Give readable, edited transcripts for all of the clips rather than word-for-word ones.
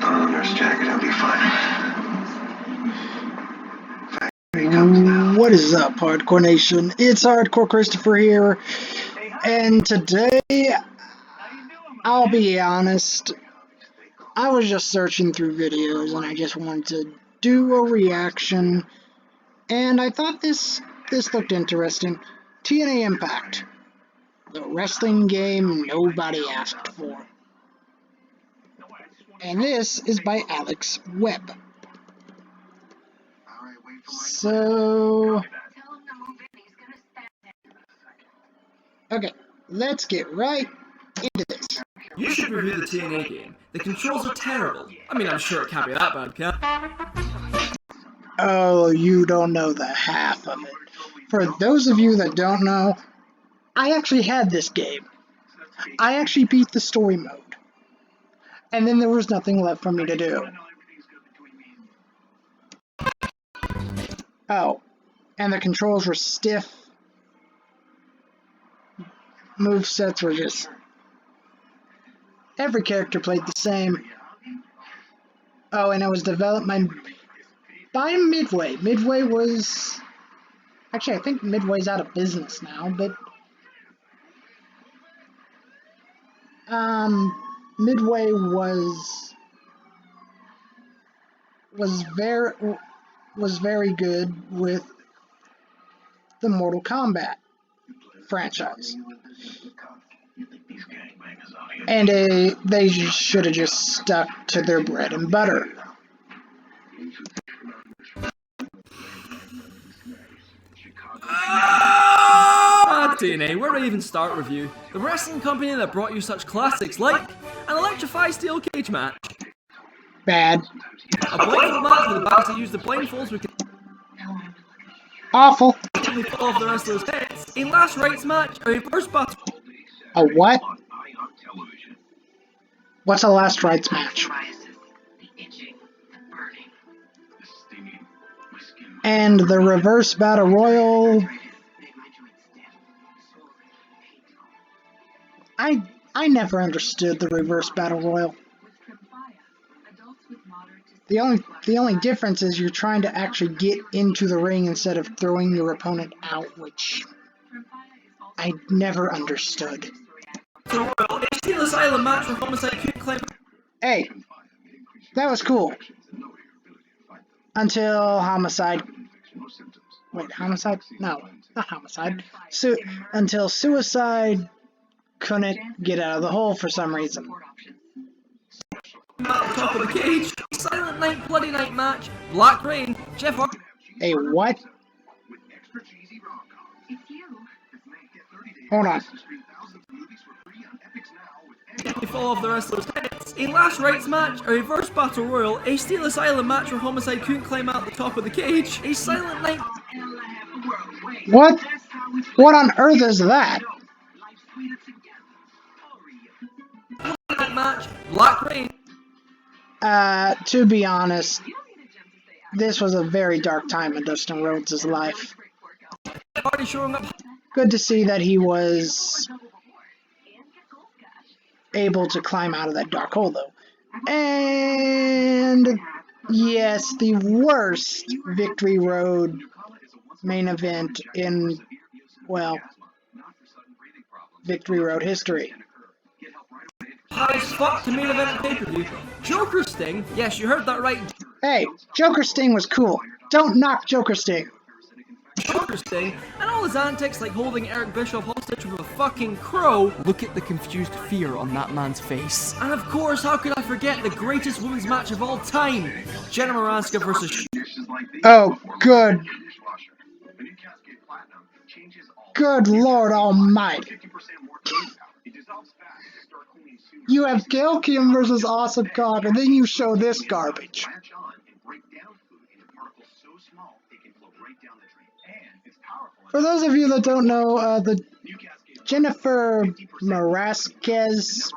put on a nurse jacket, I'll be fine. What is up, Hardcore Nation? It's Hardcore Christopher here, and today, I'll be honest, I was just searching through videos and I just wanted to do a reaction, and I thought this looked interesting. TNA iMPACT, the wrestling game nobody asked for. And this is by Alex Webb. So, okay, let's get right into this. You should review the TNA game. The controls are terrible. I mean, I'm sure it can't be that bad, can it? Oh, you don't know the half of it. For those of you that don't know, I actually had this game. I actually beat the story mode. And then there was nothing left for me to do. Oh, and the controls were stiff. Movesets were just... every character played the same. Oh, and it was developed by Midway. Midway was... actually, I think Midway's out of business now, but... Midway was very good with the Mortal Kombat franchise, and they should have just stuck to their bread and butter. TNA, where do I even start review? The wrestling company that brought you such classics like an electrified steel cage match, Bad. a blindfold match where the boxer used the blindfolds we could Awful. fall off the wrestlers' heads, a last rites match, a reverse battle. A what? What's a last rites match? And the reverse battle royal. I never understood the reverse battle royal. The only difference is you're trying to actually get into the ring instead of throwing your opponent out, which I never understood. Hey, that was cool. Until Homicide. Wait, Homicide? No, not Homicide. Until Suicide couldn't get out of the hole for some reason. Top of the cage, Silent Night, Bloody Night match, Black Rain, Jeff Hardy. A what? Hold on. They fall off the wrestlers' heads. A last rites match, a reverse battle royal, a Steel Asylum match where Homicide couldn't climb out the top of the cage, a Silent Night. What? What on earth is that? Match, Black Rain. To be honest, this was a very dark time in Dustin Rhodes' life. Hardy showing up. Good to see that he was able to climb out of that dark hole, though. And yes, the worst Victory Road main event in, well, Victory Road history. High as fuck to main event pay-per-view. Joker Sting, yes, you heard that right. Hey, Joker Sting was cool. Don't knock Joker Sting. Joker Sting, and all his antics like holding Eric Bischoff hostage with a fucking crow. Look at the confused fear on that man's face. And of course, how could I forget the greatest women's match of all time? Jenna Maranska versus... Oh, good. Good Lord Almighty. You have Gail Kim versus Awesome Kong, and then you show this garbage. For those of you that don't know, the Jennifer Marasquez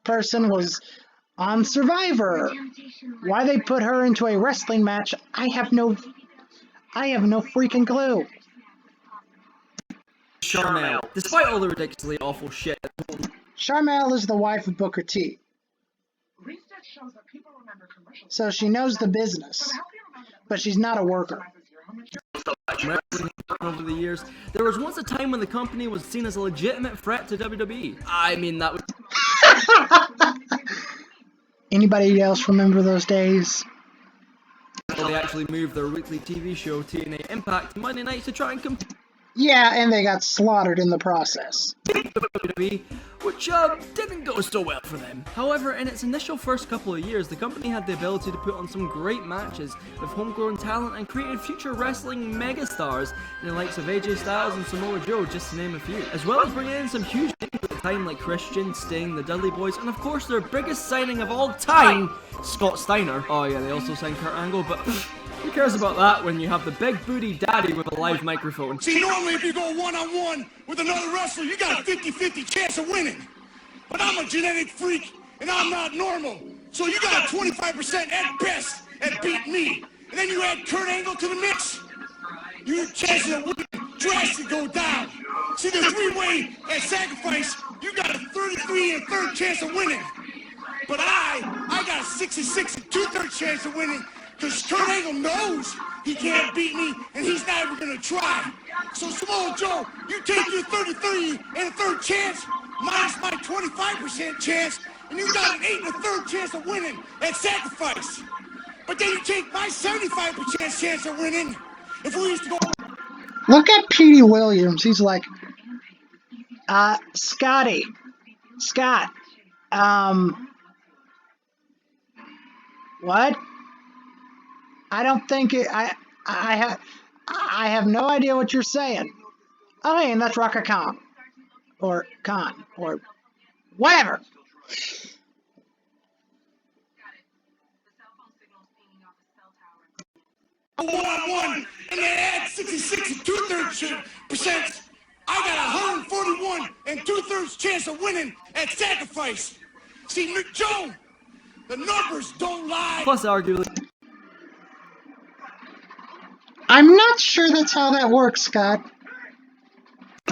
person was on Survivor. Why they put her into a wrestling match, I have no freaking clue. Charmel, despite all the ridiculously awful shit. Charmel is the wife of Booker T. So she knows the business, but she's not a worker. Over the years, there was once a time when the company was seen as a legitimate threat to WWE. I mean, that was... Anybody else remember those days? They actually moved their weekly TV show, TNA iMPACT, to Monday nights to try and compete Yeah, and they got slaughtered in the process. with WWE, which didn't go so well for them. However, in its initial first couple of years, the company had the ability to put on some great matches with homegrown talent and created future wrestling megastars in the likes of AJ Styles and Samoa Joe, just to name a few. As well as bringing in some huge names at the time like Christian, Sting, the Dudley Boys, and of course their biggest signing of all time, Scott Steiner. Oh yeah, they also signed Kurt Angle, but who cares about that when you have the big booty daddy with a live microphone? See, normally if you go one-on-one with another wrestler, you got a 50-50 chance of winning. But I'm a genetic freak, and I'm not normal. So you got a 25% at best at beating me. And then you add Kurt Angle to the mix, your chances of winning drastically go down. See, the three-way at Sacrifice, you got a 33 1/3 chance of winning. But I got a 66 2/3 chance of winning, because Kurt Angle knows he can't beat me, and he's not even gonna try. So Samoa Joe, you take your 33 1/3 chance, minus my 25% chance, and you got an 8 1/3 chance of winning at Sacrifice. But then you take my 75% chance of winning. If we used to go... Look at Petey Williams. He's like, Scott, what? I don't think it, I have no idea what you're saying. Oh, hey, and that's Raka Khan. Or Khan. Or whatever. One-on-one, and they add 66 2/3%. I got a 141 2/3 chance of winning at Sacrifice. See, Joe, the numbers don't lie. Plus, arguably, I'm not sure that's how that works, Scott.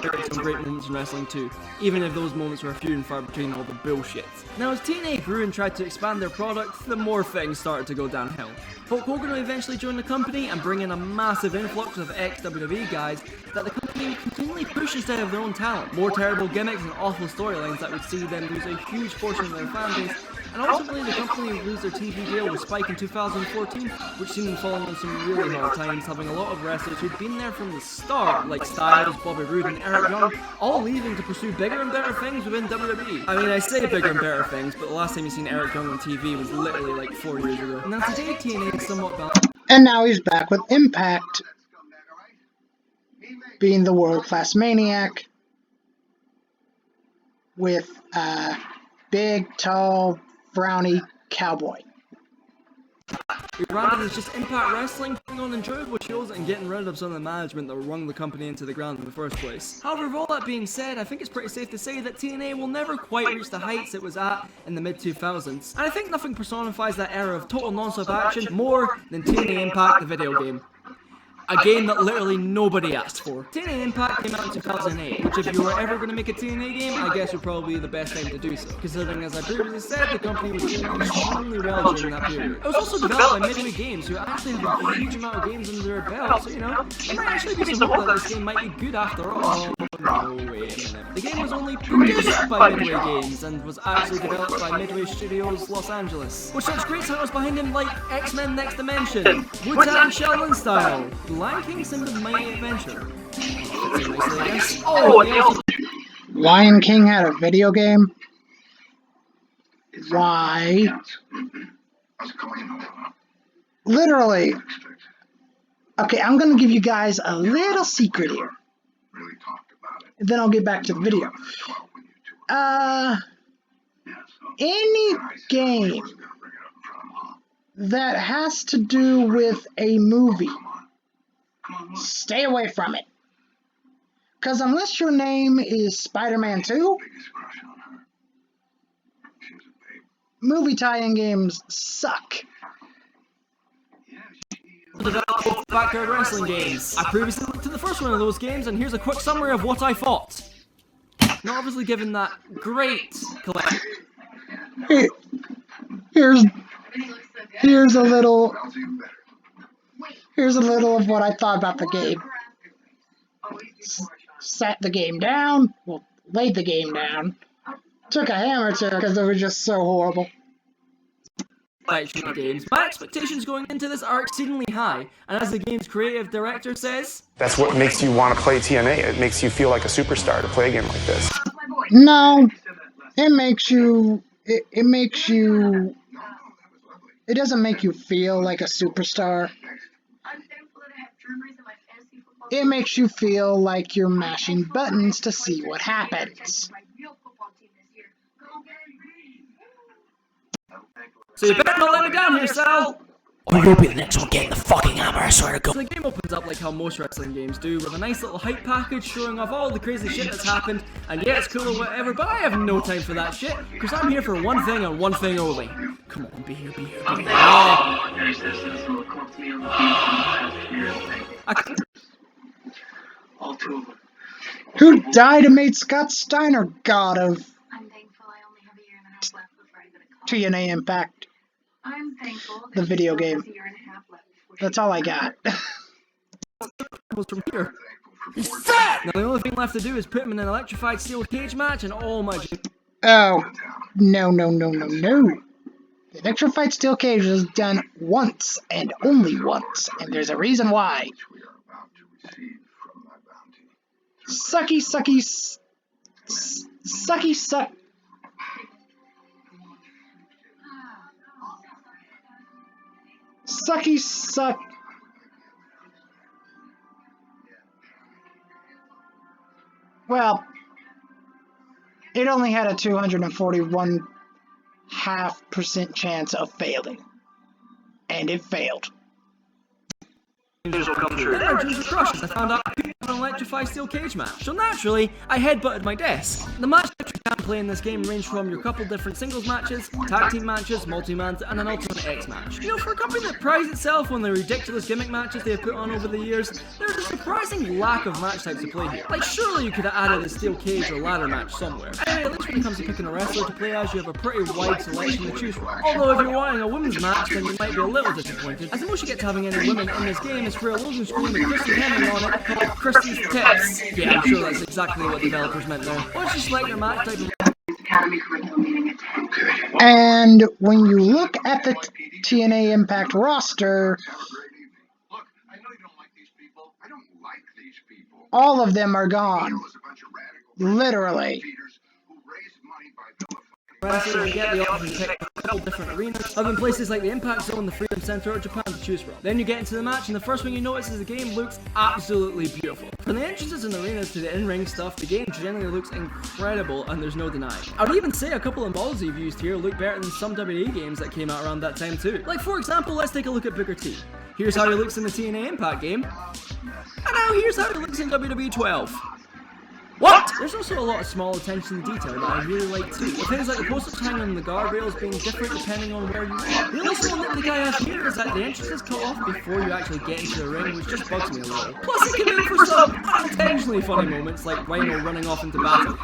there are some great moments in wrestling too, even if those moments were few and far between all the bullshit. Now, as TNA grew and tried to expand their product, the more things started to go downhill. Hulk Hogan would eventually join the company and bring in a massive influx of ex-WWE guys that the company continually pushed instead of their own talent. More terrible gimmicks and awful storylines that would see them lose a huge portion of their fan base, and ultimately the company would lose their TV deal with Spike in 2014, which seemed falling on some really hard times, having a lot of wrestlers who'd been there from the start, like Styles, Bobby Roode, and Eric Young, all leaving to pursue bigger and better things within WWE. I mean, I say bigger and better things, but the last time you seen Eric Young on TV was literally like 4 years ago. Now today, TNA is somewhat balanced. And now he's back with Impact, being the world-class maniac, with a big, tall, brownie cowboy. We branded as just Impact Wrestling, putting on enjoyable shows and getting rid of some of the management that wrung the company into the ground in the first place. However, with all that being said, I think it's pretty safe to say that TNA will never quite reach the heights it was at in the mid-2000s, and I think nothing personifies that era of total non-stop action more than TNA Impact, the video game. A game that literally nobody asked for. TNA Impact came out in 2008, which if you were ever going to make a TNA game, I guess would probably be the best time to do so, considering, as I previously said, the company was doing extremely well during that period. It was also developed by Midway Games, who actually have a huge amount of games under their belt, so you know, there might actually be some hope that this game might be good after all. No, wait a minute. The game was only produced by Midway Games, and was actually developed by Midway Studios Los Angeles, with such great titles behind him like X-Men Next Dimension, Wu-Tang Shaolin Style, Lion King Simba's Mighty Adventure. Lion King had a video game? Why? Literally. Okay, I'm gonna give you guys a little secret here. Then I'll get back to the video. Any game that has to do with a movie, stay away from it. Because unless your name is Spider-Man 2, movie tie-in games suck. Backyard wrestling games. I previously looked at the first one of those games, and here's a quick summary of what I thought. Not obviously given that great collection. Here's here's a little of what I thought about the game. Sat the game down, well, laid the game down. Took a hammer to it because it was just so horrible. Games. My expectations going into this are exceedingly high, and as the game's creative director says, that's what makes you want to play TNA. It makes you feel like a superstar to play a game like this. No, it doesn't make you feel like a superstar. It makes you feel like you're mashing buttons to see what happens. so you better not let me down here, Sal! Or you'll be the next one getting the fucking hammer, I swear to God. So the game opens up like how most wrestling games do, with a nice little hype package showing off all the crazy shit that's happened, and yeah, it's cool or whatever, but I have no time for that shit, because I'm here for one thing and one thing only. Come on, be here, be here, be here. Who died and made Scott Steiner god of I'm thankful I only have a year and a half left before I go to college. TNA Impact? I'm thankful that The video she still game. has a year and a half left before That's all I got. Was from here. He's fat! Now the only thing left to do is put him in an electrified steel cage match, and oh my... Oh, no. The electrified steel cage was done once and only once, and there's a reason why. Sucky suck. Sucky suck. Well, it only had a 241.5% chance of failing. And it failed. Dreams will come true. Then our dreams were crushed as I found out I could have an electrified steel cage match. So naturally, I headbutted my desk. The match that you can play in this game range from your couple different singles matches, tag team matches, multi-mans, and an Ultimate X match. You know, for a company that prides itself on the ridiculous gimmick matches they have put on over the years, there's a surprising lack of match types to play here. Like, surely you could have added a steel cage or ladder match somewhere. Anyway, at least when it comes to picking a wrestler to play as, you have a pretty wide selection to choose from. Although if you're wanting a women's match, then you might be a little disappointed, as the most you get to having any women in this game is for a Logan screen with Christy Hemming on it called Christy's Tits. Yeah, I'm sure that's exactly what developers meant there. Once you select your match type, And when you look at the TNA Impact roster, all of them are gone. Literally. wrestlers you get the option to pick a couple different arenas, other than places like the Impact Zone, the Freedom Center, or Japan to choose from. Then you get into the match, and the first thing you notice is the game looks absolutely beautiful. From the entrances and arenas to the in-ring stuff, the game generally looks incredible, and there's no denying. I would even say a couple of models you've used here look better than some WWE games that came out around that time too. Like for example, let's take a look at Booker T. Here's how he looks in the TNA Impact game, and now here's how he looks in WWE 12. What? There's also a lot of small attention to detail that I really like too. Things like the posters hanging on the guardrails being different depending on where you are. The only small nitpick I have here is that the entrance is cut off before you actually get into the ring, which just bugs me a little. Plus it can make for some unintentionally funny moments like Rhino running off into battle.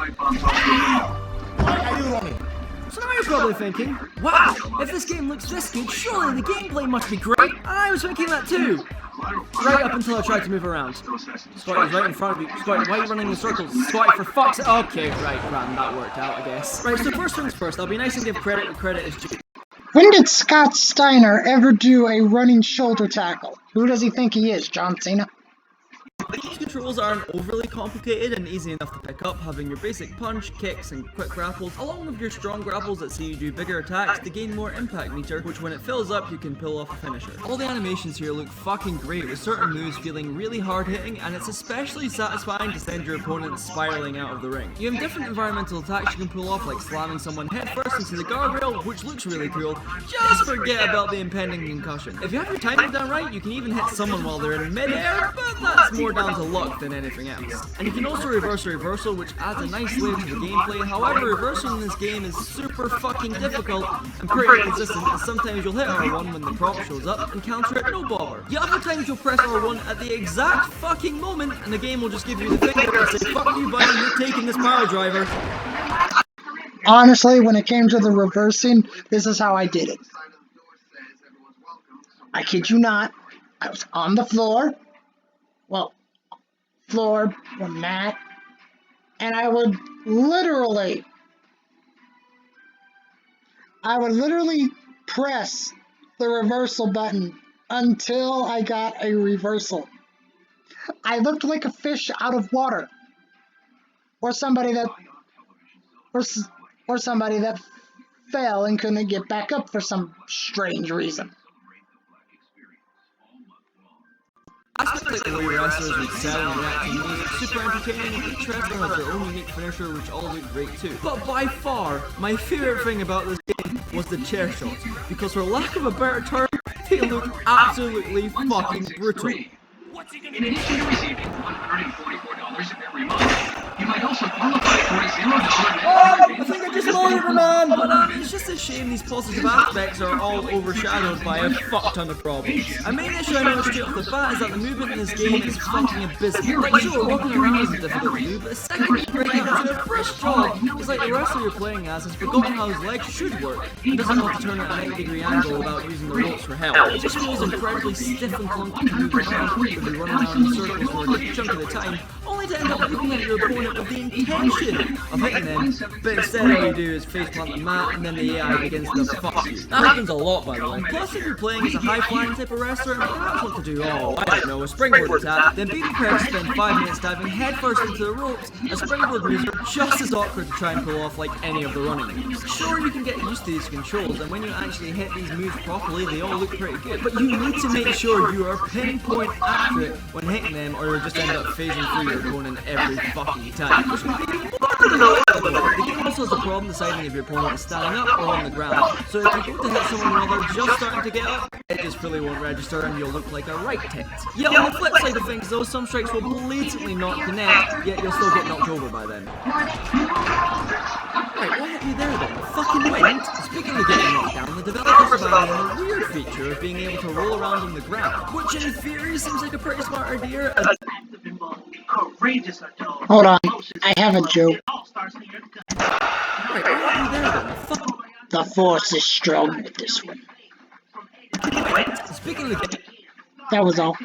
So now you're probably thinking, wow, if this game looks this good, surely the gameplay must be great. And I was thinking that too. Right up until I tried to move around. Scotty's right in front of you. Scotty, why are you running in circles? Scotty, for fuck's sake. Okay, right, that worked out, I guess. Right, so first things first, I'll be nice and give credit where credit is due. When did Scott Steiner ever do a running shoulder tackle? Who does he think he is, John Cena? These controls aren't overly complicated and easy enough to pick up, having your basic punch, kicks, and quick grapples, along with your strong grapples that see you do bigger attacks to gain more impact meter, which when it fills up, you can pull off a finisher. All the animations here look fucking great, with certain moves feeling really hard hitting, and it's especially satisfying to send your opponent spiraling out of the ring. You have different environmental attacks you can pull off, like slamming someone headfirst into the guardrail, which looks really cool. Just forget about the impending concussion. If you have your timing done right, you can even hit someone while they're in mid-air, but that's more down to luck than anything else. And you can also reverse a reversal, which adds a nice layer to the gameplay. However, reversing in this game is super fucking difficult and pretty inconsistent, and sometimes you'll hit R1 when the prompt shows up and counter it no bother. Yet other times you'll press R1 at the exact fucking moment and the game will just give you the finger and say, fuck you buddy, you're taking this power driver. honestly, when it came to the reversing, this is how I did it. I kid you not, I was on the floor, well, or mat, and I would literally press the reversal button until I got a reversal. I looked like a fish out of water, or somebody that fell and couldn't get back up for some strange reason. Aspects like the way wrestlers would sell and react to moves are super entertaining, and each wrestler has their own unique finisher which all look great too. But by far, my favourite thing about this game was the chair shots, because for lack of a better term, they look absolutely fucking brutal. In addition to receiving $144 every month, you might also qualify for a $0 I think I just loaded her, man! But it's just a shame these positive aspects are all overshadowed by a fuck ton of problems. A main issue I noticed straight off the bat is that the movement in this game is fucking abysmal. Like, sure, walking around is a difficult to do, but the second you break out to a fresh jog, it's like the wrestler you're playing as has forgotten how his legs should work and doesn't know how to turn at a 90-degree angle without using the ropes for help. It just feels incredibly stiff and clunky to move around, to be running around in circles for a good chunk of the time, only to end up looking at your opponent with the intention of hitting them, but instead all you do is faceplant the mat and then the AI begins to fuck you. That happens a lot, by the way. Plus, if you're playing as a high-flying type of wrestler and perhaps want to do, I don't know, a springboard attack, then be prepared to spend 5 minutes diving headfirst into the ropes. A springboard moves are just as awkward to try and pull off like any of the running moves. Sure, you can get used to these controls, and when you actually hit these moves properly, they all look pretty good, but you need to make sure you are pinpoint accurate when hitting them, or you'll just end up phasing through your opponent every fucking time. Which would be the game also has a problem deciding if your opponent is standing up or on the ground, so if you go to hit someone while they're just starting to get up, it just really won't register and you'll look like a right tit. Yet on the flip side of things though, some strikes will blatantly not connect, yet you'll still get knocked over by them. Right, what hit me there then? The fucking wind? Speaking of getting knocked down, the developers have added a weird feature of being able to roll around on the ground, which in theory seems like a pretty smart idea. Hold on, I have a joke. Right, what hit me there then? The force is strong with this one. Speaking of That was all.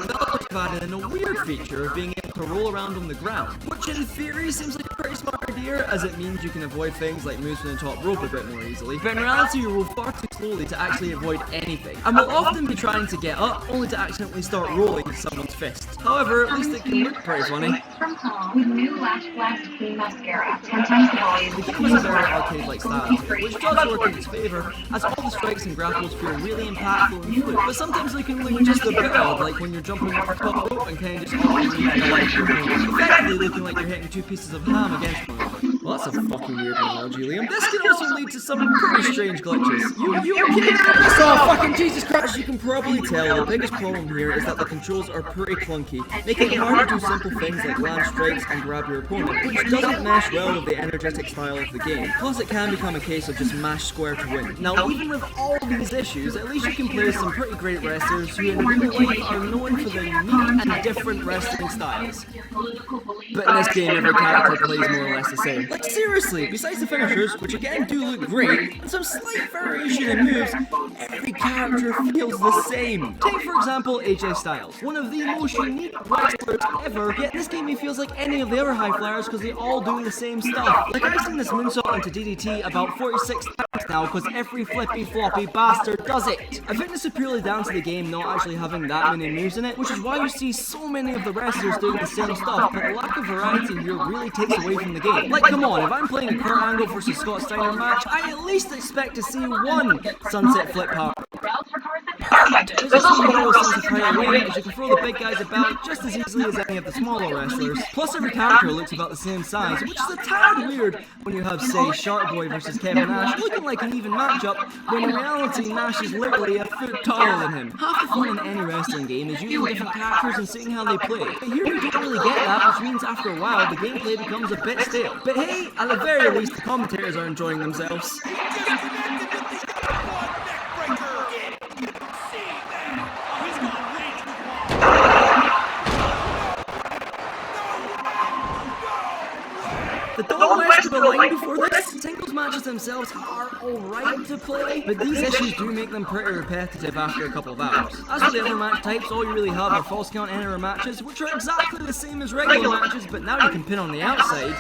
developers have added in a weird feature of being able to roll around on the ground, which in theory seems like a pretty smart idea, as it means you can avoid things like moves from the top rope a bit more easily, but in reality you roll far too slowly to actually avoid anything, and will often be trying to get up, only to accidentally start rolling someone's fist. However, at least it can look pretty funny. From home with new Lash Blast Clean Mascara, 10 times the volume. The game has a very arcade-like style, which does work in its favour, as all the strikes and grapples feel really impactful and fluid, but sometimes they can look just a bit odd, like when you're jumping off the top rope and kind of just effectively looking like you're hitting two pieces of ham against one another. Well, that's a fucking weird analogy, Liam. This can also lead to some pretty strange glitches. You okay? Oh, fucking Jesus Christ! As you can probably tell, the biggest problem here is that the controls are pretty clunky, making it hard to do simple things like land strikes and grab your opponent, which doesn't mesh well with the energetic style of the game. Plus, it can become a case of just mash square to win. Now, even with all these issues, at least you can play some pretty great wrestlers who in real life are known for their unique and different wrestling styles. But in this game, every character plays more or less the same. Like seriously, besides the finishers, which again do look great, and some slight variation in moves, every character feels the same. Take for example AJ Styles, one of the most unique wrestlers ever, yet in this game he feels like any of the other high flyers because they all do the same stuff. Like I've seen this moonsault into DDT about 46 times now because every flippy floppy bastard does it. I think this is purely down to the game not actually having that many moves in it, which is why you see so many of the wrestlers doing the same stuff, but the lack of variety here really takes away from the game. Like come on, if I'm playing a Kurt Angle versus Scott Steiner match, I at least expect to see one sunset flip power. Perfect! There's also no sense of power win, as you can throw the big guys about just as easily as any of the smaller wrestlers. Plus every character looks about the same size, which is a tad weird when you have, say, Shark Boy versus Kevin Nash looking like an even matchup, when in reality Nash is literally a foot taller than him. Half the fun in any wrestling game is using different characters and seeing how they play. But here you don't really get that, which means after a while the gameplay becomes a bit stale. But hey, at the very least the commentators are enjoying themselves. The Don't West to the line before this? matches themselves are alright to play, but these issues do make them pretty repetitive after a couple of hours. As for the other match types, all you really have are false count error matches, which are exactly the same as regular matches, but now you can pin on the outside.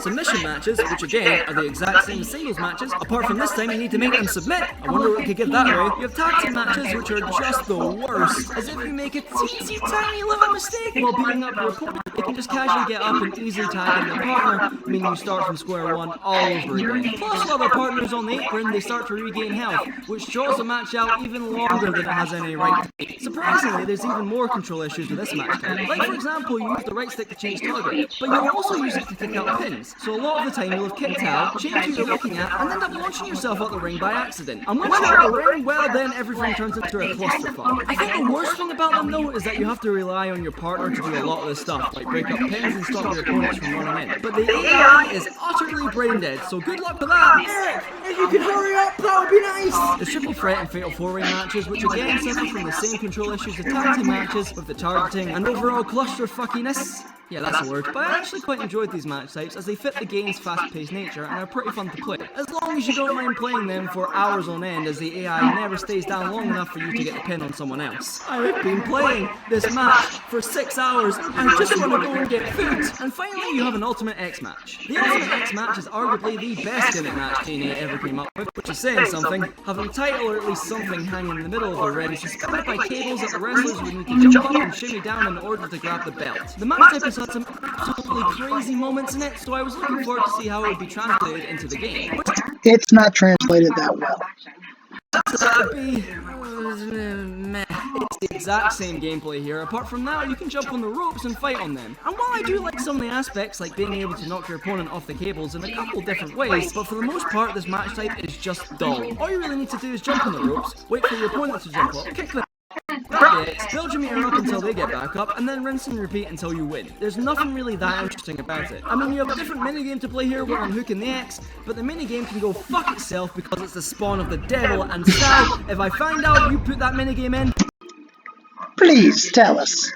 Submission matches, which again are the exact same as singles matches, apart from this time you need to make them submit. I wonder what we could give that away. You have tag team matches, which are just the worst, as if you make a teensy tiny little mistake while beating up your opponent, you can just casually get up and easily tag in your partner, meaning you start from square one all over again. Plus, while the partner's on the apron, they start to regain health, which draws the match out even longer than it has any right to be. Surprisingly, there's even more control issues with this match type. Like, for example, you use the right stick to change target, but you'll also use it to kick out pins. So a lot of the time you'll have kicked out, changed who you're looking at, and end up launching yourself out the ring by accident. And once you're out the ring, well then everything turns into a clusterfuck. I think the worst thing about them though is that you have to rely on your partner to do a lot of this stuff, like break up pins and stop your opponents from running in. But the AI is utterly brain dead, so good luck with that! Eric, if you could hurry up, that would be nice! The triple threat and fatal 4-ring matches, which again suffer from the same control issues as tag team matches, with the targeting and overall clusterfuckiness. Yeah, that's a word. But I actually quite enjoyed these match types as they fit the game's fast-paced nature and are pretty fun to play. As long as you don't mind playing them for hours on end, as the AI never stays down long enough for you to get the pin on someone else. I've been playing this match for 6 hours and I just want to go and get food. And finally, you have an Ultimate X match. The Ultimate X match is arguably the best gimmick match TNA ever came up with, which is saying something. Having a title or at least something hanging in the middle of the ring, suspended by cables that the wrestlers would need to jump up and shimmy down in order to grab the belt. The match type has had some absolutely crazy moments in it, so I was looking forward to see how it would be translated into the game. It's not translated that well. It's the exact same gameplay here. Apart from that, you can jump on the ropes and fight on them. And while I do like some of the aspects, like being able to knock your opponent off the cables in a couple different ways, but for the most part, this match type is just dull. All you really need to do is jump on the ropes, wait for your opponent to jump up, kick them, build your meter up until they get back up, and then rinse and repeat until you win. There's nothing really that interesting about it. I mean, you have a different minigame to play here where I'm hooking the X, but the minigame can go fuck itself because it's the spawn of the devil, and Sal, if I find out you put that minigame in... Please tell us,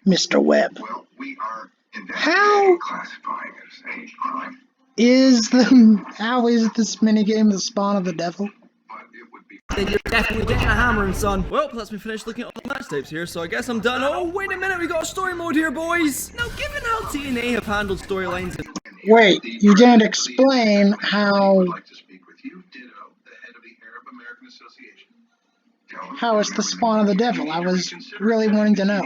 Mr. Webb, how is this minigame the spawn of the devil? Then you're definitely getting a hammering, son. Well, that's me finished looking at all the match types here, so I guess I'm done. Oh, wait a minute, we got a story mode here, boys! Now, given how TNA have handled storylines in... Wait, you didn't explain how it's the spawn of the devil. I was really wanting to know.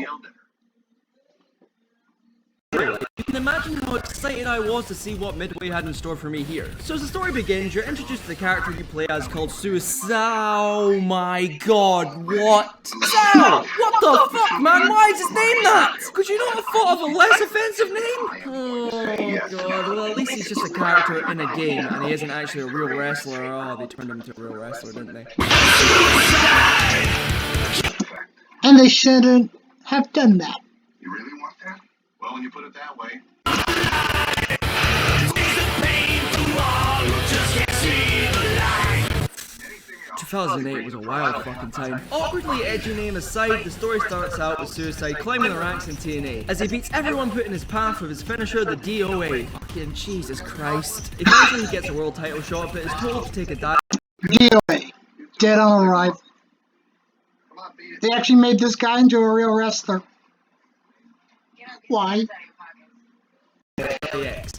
You can imagine how excited I was to see what Midway had in store for me here. So as the story begins, you're introduced to the character you play as called Suicide. Oh my god, what? Sal! What the fuck, man? Why is his name that? Could you not have thought of a less offensive name? Oh god, well at least he's just a character in a game and he isn't actually a real wrestler. Oh, they turned him into a real wrestler, didn't they? And they shouldn't have done that. You really want that? Well, when you put it that way. 2008 was a wild fucking time. Awkwardly edgy name aside, the story starts out with Suicide climbing the ranks in TNA, as he beats everyone put in his path with his finisher, the DOA. Fucking Jesus Christ. Eventually he gets a world title shot, but is told to take a dive. DOA. Dead on arrival. They actually made this guy into a real wrestler. Why?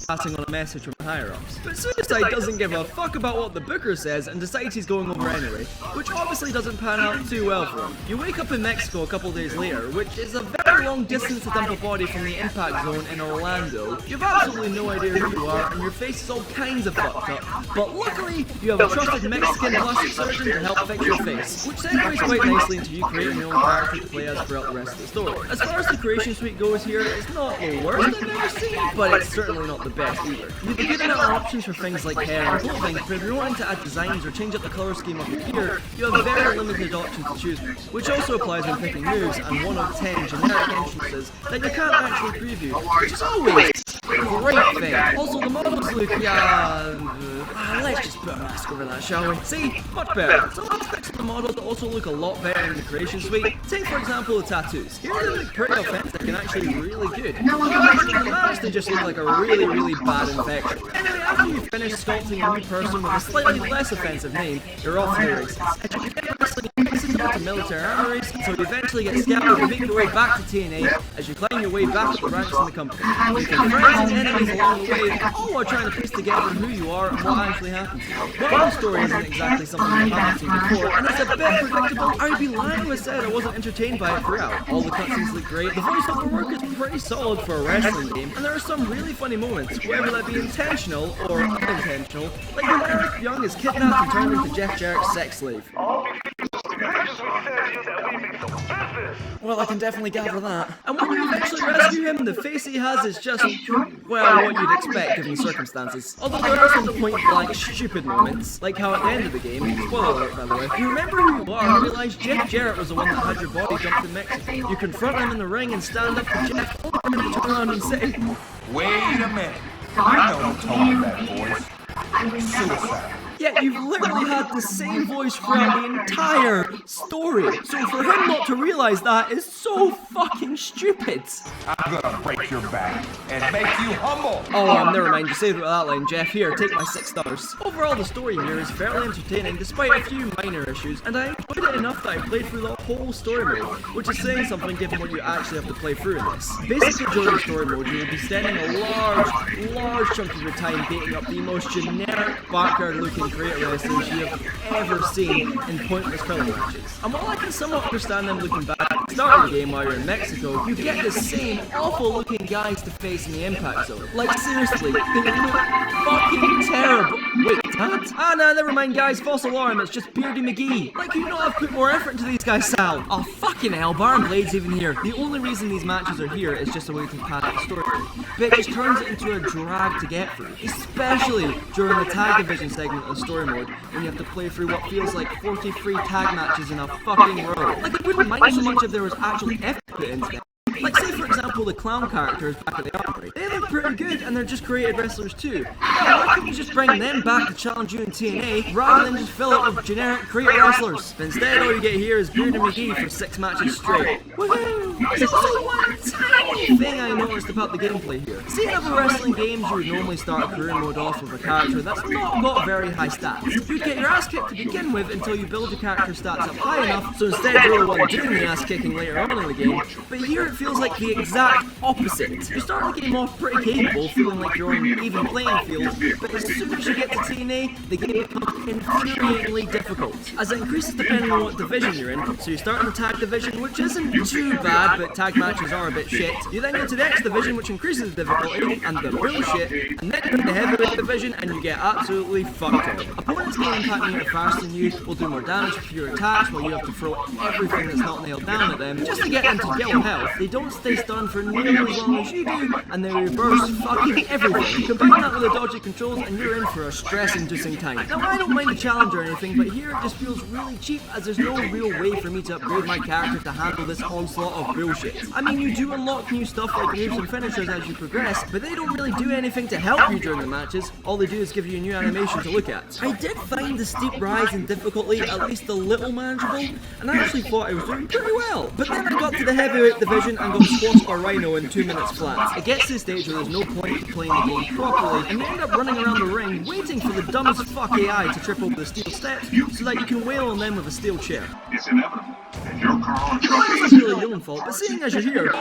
Passing on a message from the higher-ups. But Suicide doesn't give a fuck about what the booker says and decides he's going over anyway, which obviously doesn't pan out too well for him. You wake up in Mexico a couple days later, which is a very long distance to dump a body from the impact zone in Orlando. You've absolutely no idea who you are, and your face is all kinds of fucked up. But luckily, you have a trusted Mexican plastic surgeon to help fix your face, which segues quite nicely into you creating your own character to play as throughout the rest of the story. As far as the creation suite goes here, it's not the worst I've ever seen, but it's certainly not the best either. You've been given out options for things like hair and clothing, but if you're wanting to add designs or change up the colour scheme of your gear, you have very limited options to choose from, which also applies when picking moves and 1 of 10 generic entrances that you can't actually preview, which is always a great thing. Also, the models look, let's just put a mask over that, shall we? See? Much better. Some aspects of the model that also look a lot better in the creation suite. Take for example the tattoos. Here they look pretty offensive and actually really good. In the mask they just look like a really bad infection. Anyway, after you finish sculpting a new person with a slightly less offensive name, you're off to the races. As you get wrestling into military armories, so you eventually get scouted and make your way back to TNA as you climb your way back up the ranks in the company. You can friends and enemies along the way, all while trying to piece together who you are and what actually happened to you. While the story isn't exactly something I've happened to before, and it's a bit predictable, I'd be lying if I said I wasn't entertained by it throughout. All the cutscenes look great, the voiceover work is pretty solid for a wrestling game, and there are some really funny moments, whether that be intentional or unintentional, like when Eric Young is kidnapped and turned into Jeff Jarrett's sex slave. Well, I can definitely gather that. And when you eventually rescue him, the face he has is just, well, what you'd expect given the circumstances. Although there are some point-blank stupid moments, like how at the end of the game, spoiler alert by the way, you remember who you are and realise Jeff Jarrett was the one that had your body dumped in Mexico. You confront him in the ring and stand up to Jeff, and then turn around and say, wait a minute. I know who told me that voice. Suicide. Yet you've literally had the same voice throughout the entire story. So for him not to realize that is so fucking stupid. I'm gonna break your back and make you humble. Oh, never mind. You saved it with that line, Jeff. Here, take my 6 stars. Overall, the story here is fairly entertaining despite a few minor issues, and I enjoyed it enough that I played through the whole story mode, which is saying something given what you actually have to play through in this. Basically, during the story mode, you will be spending a large chunk of your time beating up the most generic backyard-looking creator wrestlers you have ever seen in pointless filler matches. And while I can somewhat understand them looking back at the start of the game while you're in Mexico, you get the same awful looking guys to face in the impact zone. Like seriously, they look fucking terrible. Wait, what? Ah, nah, never mind guys, false alarm, it's just Beardy McGee. Like you know I've put more effort into these guys, Sal. Oh fucking hell, Baron Blade's even here. The only reason these matches are here is just a way to pad out the story. But it just turns it into a drag to get through. Especially during the tag division segment of the story mode, when you have to play through what feels like 43 tag matches in a fucking row. Like I wouldn't mind so much if there was actually effort put into them. Like say for example the clown characters back at the armory. They look pretty good and they're just created wrestlers too. Yeah, why couldn't you just bring them back to challenge you in TNA rather than just fill it with generic created wrestlers? But instead all you get here is Beardy McGee for 6 matches straight. Woohoo! There's also one tiny thing I noticed about the gameplay here. See in other wrestling games you would normally start a career mode off with a character that's not got very high stats. You'd get your ass kicked to begin with until you build your character stats up high enough so instead you're the one doing the ass kicking later on in the game. But here it feels like the exact opposite. You start the game off pretty capable, feeling like you're on an even playing field, but as soon as you get to TNA, the game becomes infuriatingly difficult, as it increases depending on what division you're in. So you start in the tag division, which isn't too bad, but tag matches are a bit shit. You then go to the X division, which increases the difficulty and the bullshit, and then go to the heavyweight division, and you get absolutely fucked up. Opponents can impact you faster than you, will do more damage with your attacks, while you have to throw everything that's not nailed down at them, just to get them to yellow health. They don't stay stunned for nearly as long as you do, and they reverse fucking everything. Combine that with the dodgy controls, and you're in for a stress-inducing time. Now, I don't mind the challenge or anything, but here it just feels really cheap, as there's no real way for me to upgrade my character to handle this onslaught of bullshit. I mean, you do unlock new stuff like moves and finishers as you progress, but they don't really do anything to help you during the matches. All they do is give you a new animation to look at. I did find the steep rise in difficulty at least a little manageable, and I actually thought I was doing pretty well. But then I got to the heavyweight division and got squashed by Rhino in 2 minutes flat. It gets to the stage where there's no point in playing the game properly, and they end up running around the ring waiting for the dumbest fuck AI to trip over the steel steps so that you can wail on them with a steel chair. It's inevitable. And your car This is really your own fault, but seeing as you're here,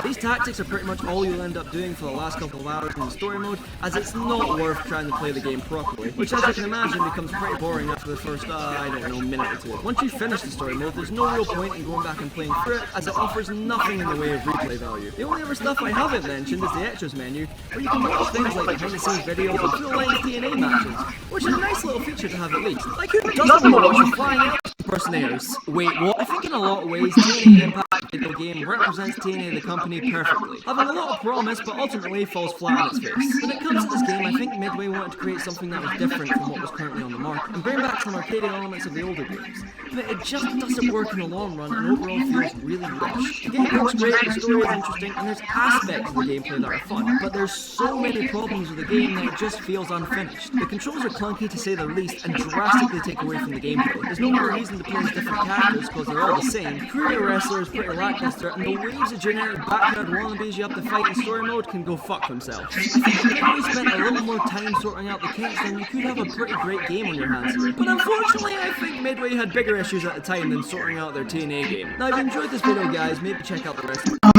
these tactics are pretty much all you'll end up doing for the last couple of hours in the story mode, as it's not worth trying to play the game properly, which as you can imagine becomes pretty boring after the first, I don't know, minute or two. Once you finish the story mode, there's no real point in going back and playing through it, as it offers nothing in the way of replay value. The only other stuff I haven't mentioned is the extras menu, where you can watch things like behind the scenes videos and full-length TNA matches, which is a nice little feature to have at least. Like who doesn't want to watch the flying impersonators? Wait, what? I think in a lot of ways TNA and iMPACT video game represents TNA the company perfectly, having a lot of promise but ultimately falls flat on its face. When it comes to this game, I think Midway wanted to create something that was different from what was currently on the market, and bring back some arcade elements of the older games, but it just doesn't work in the long run and overall feels really rushed. The game looks great, the story is interesting, and there's aspects of the gameplay that are fun, but there's so many problems with the game that it just feels unfinished. The controls are clunky to say the least and drastically take away from the gameplay. There's no real reason to play as different characters because they're all the same. Career wrestler is pretty lackluster, and the waves of generic background wannabes you have to fight in story mode can go fuck themselves. I think if we spent a little more time sorting out the kinks, then you could have a pretty great game on your hands here. But unfortunately, I think Midway had bigger issues at the time than sorting out their TNA game. Now, if you enjoyed this video, guys, maybe check out the rest of it. Oh,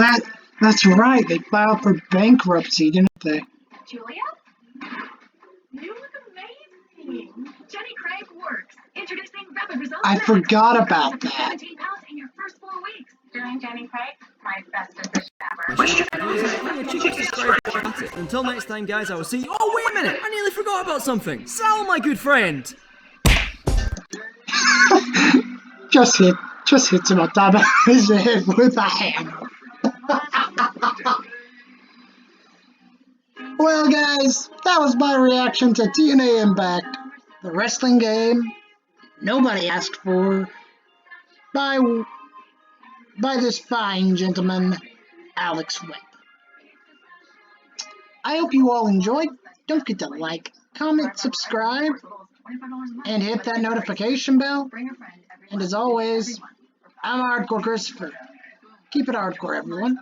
that's right. They filed for bankruptcy, didn't they? Julia? You look amazing. Jenny Craig works. Introducing rapid results. I forgot about that. 17 pounds in your first 4 weeks. Doing Jenny Craig, my best decision ever. Until next time, guys, I will see you. Oh, wait a minute! I nearly forgot about something. Sal, my good friend. just hits him on top of his head with a hammer. Well, guys, that was my reaction to TNA Impact, the wrestling game nobody asked for, by this fine gentleman, Alex Webb. I hope you all enjoyed. Don't forget to like, comment, subscribe, and hit that notification bell. And as always, I'm Hardcore Christopher. Keep it hardcore, everyone.